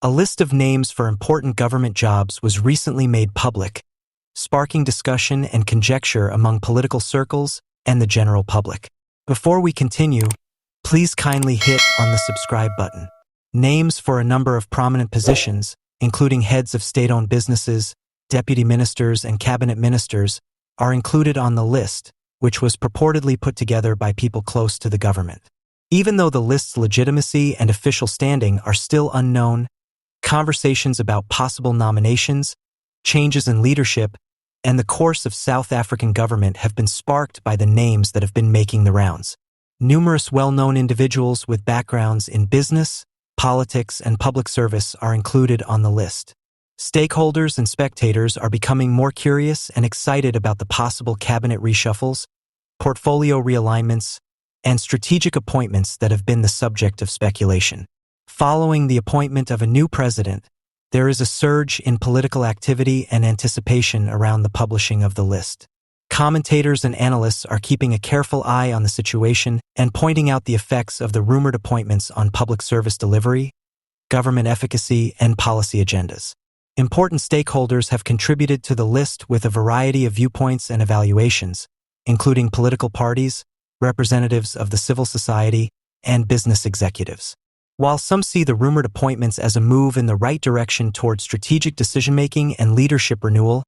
A list of names for important government jobs was recently made public, sparking discussion and conjecture among political circles and the general public. Before we continue, please kindly hit on the subscribe button. Names for a number of prominent positions, including heads of state-owned businesses, deputy ministers, and cabinet ministers, are included on the list, which was purportedly put together by people close to the government. Even though the list's legitimacy and official standing are still unknown, conversations about possible nominations, changes in leadership, and the course of South African government have been sparked by the names that have been making the rounds. Numerous well-known individuals with backgrounds in business, politics, and public service are included on the list. Stakeholders and spectators are becoming more curious and excited about the possible cabinet reshuffles, portfolio realignments, and strategic appointments that have been the subject of speculation. Following the appointment of a new president, there is a surge in political activity and anticipation around the publishing of the list. Commentators and analysts are keeping a careful eye on the situation and pointing out the effects of the rumored appointments on public service delivery, government efficacy, and policy agendas. Important stakeholders have contributed to the list with a variety of viewpoints and evaluations, including political parties, representatives of the civil society, and business executives. While some see the rumored appointments as a move in the right direction toward strategic decision-making and leadership renewal,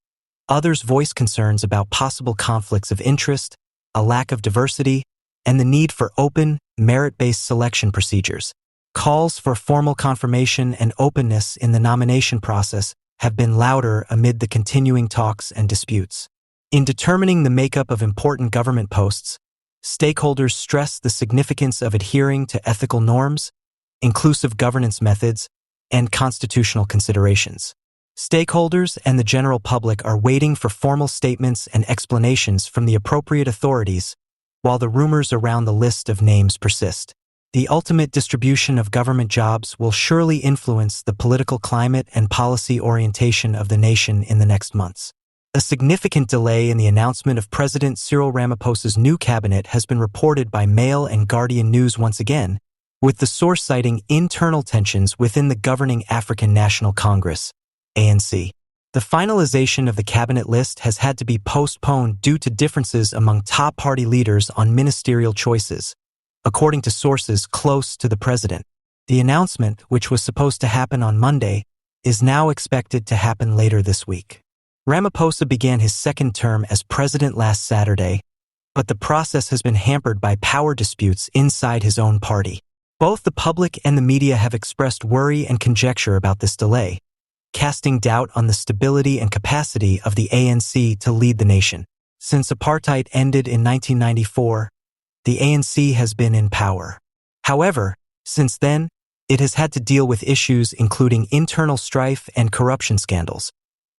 others voice concerns about possible conflicts of interest, a lack of diversity, and the need for open, merit-based selection procedures. Calls for formal confirmation and openness in the nomination process have been louder amid the continuing talks and disputes. In determining the makeup of important government posts, stakeholders stress the significance of adhering to ethical norms, inclusive governance methods, and constitutional considerations. Stakeholders and the general public are waiting for formal statements and explanations from the appropriate authorities, while the rumors around the list of names persist. The ultimate distribution of government jobs will surely influence the political climate and policy orientation of the nation in the next months. A significant delay in the announcement of President Cyril Ramaphosa's new cabinet has been reported by Mail and Guardian News once again, with the source citing internal tensions within the governing African National Congress, ANC. The finalization of the cabinet list has had to be postponed due to differences among top party leaders on ministerial choices, according to sources close to the president. The announcement, which was supposed to happen on Monday, is now expected to happen later this week. Ramaphosa began his second term as president last Saturday, but the process has been hampered by power disputes inside his own party. Both the public and the media have expressed worry and conjecture about this delay, casting doubt on the stability and capacity of the ANC to lead the nation. Since apartheid ended in 1994, the ANC has been in power. However, since then, it has had to deal with issues including internal strife and corruption scandals,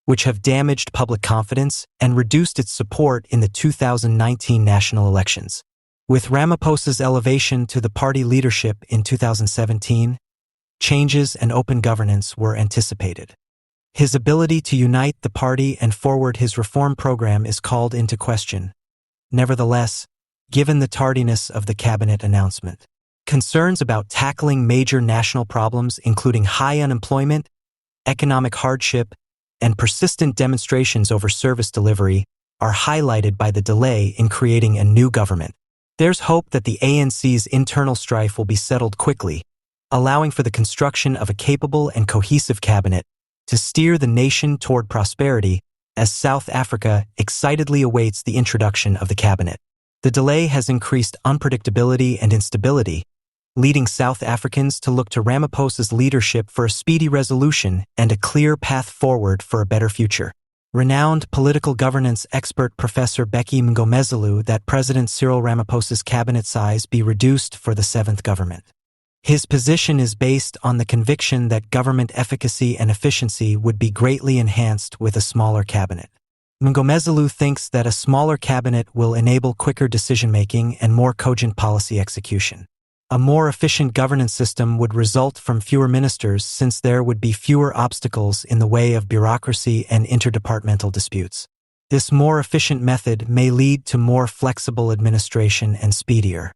which have damaged public confidence and reduced its support in the 2019 national elections. With Ramaphosa's elevation to the party leadership in 2017, changes and open governance were anticipated. His ability to unite the party and forward his reform program is called into question. Nevertheless, given the tardiness of the cabinet announcement, concerns about tackling major national problems including high unemployment, economic hardship, and persistent demonstrations over service delivery are highlighted by the delay in creating a new government. There's hope that the ANC's internal strife will be settled quickly, allowing for the construction of a capable and cohesive cabinet to steer the nation toward prosperity as South Africa excitedly awaits the introduction of the cabinet. The delay has increased unpredictability and instability, leading South Africans to look to Ramaphosa's leadership for a speedy resolution and a clear path forward for a better future. Renowned political governance expert Professor Becky Mngomezulu that President Cyril Ramaphosa's cabinet size be reduced for the seventh government. His position is based on the conviction that government efficacy and efficiency would be greatly enhanced with a smaller cabinet. Mngomezulu thinks that a smaller cabinet will enable quicker decision-making and more cogent policy execution. A more efficient governance system would result from fewer ministers since there would be fewer obstacles in the way of bureaucracy and interdepartmental disputes. This more efficient method may lead to more flexible administration and speedier